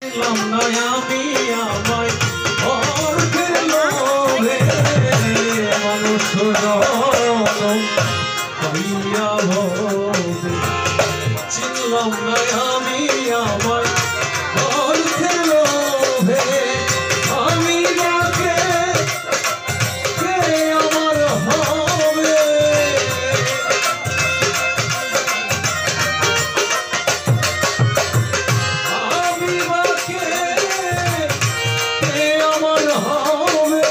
আমি আমায় অর্থের লোভে মানুষ জনম হইয়া ভবে চিনলাম না আমি আমায় অর্থের লোভে আমি যাকে কে আমার হবে আমি বাকে কে আমার হবে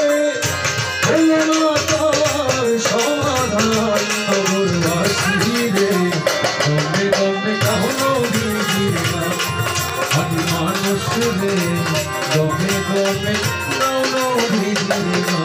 হলো না তার সমাধান নগরবাসী রে দমে দমে কাহলো বিজিরা আমি মানুষ রে দমে দমে কাহলো বিজিরা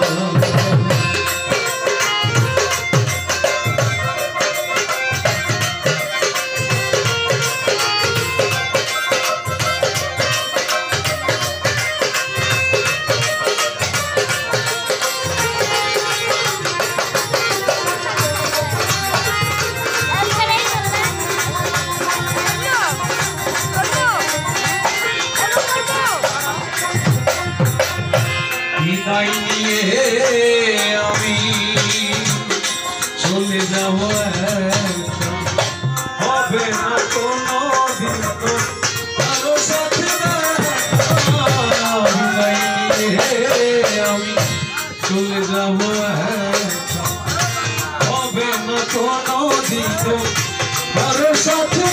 বিদায় নিয়ে আমি চলে যাব হবে না কোনো দিন তো কারো সাথে বিদায় নিয়ে আমি চলে যাব হবে না কোনো দিন তো কারো সাথে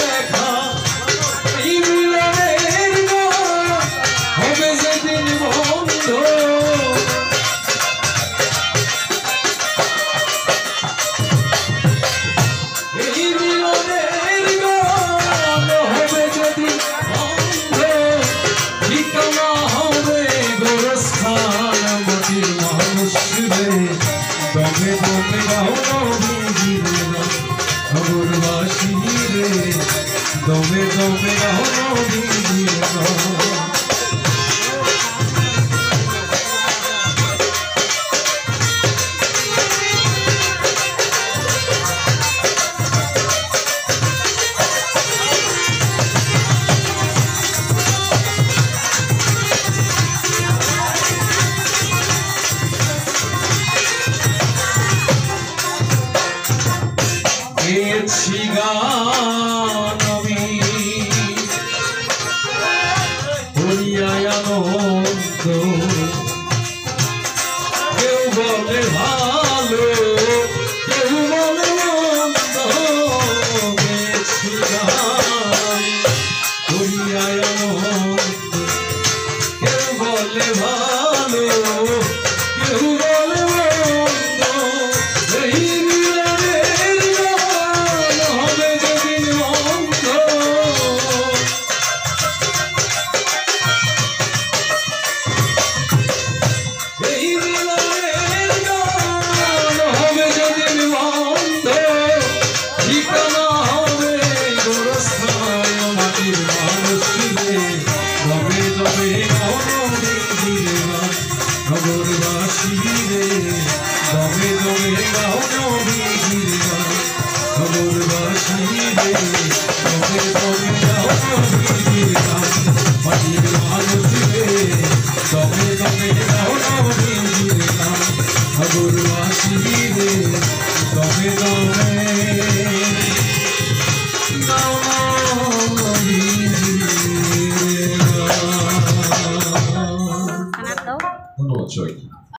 দেখা এই মিলনের হবে যেদিন বন্ধ দমে দমে গাও বিজিরা নগরবাসী রে দমে দমে গাও বিজিরা গেছি গান আমি করিয়াই আনন্দ কেউ বলে ভালো কেউ বলে মন্দ গেছি গান করিয়াই আনন্দ কেউ বলে ভালো কেউ বলে মন্দ এই নগরবাসী রে দমে দমে গাও বিজিরা নগরবাসী রে দমে দমে গাও বিজিরা মাটির মানুষ রে দমে দমে গাও বিজিরা নগরবাসী রে দমে দমে ধন্যবাদ সবাইকে।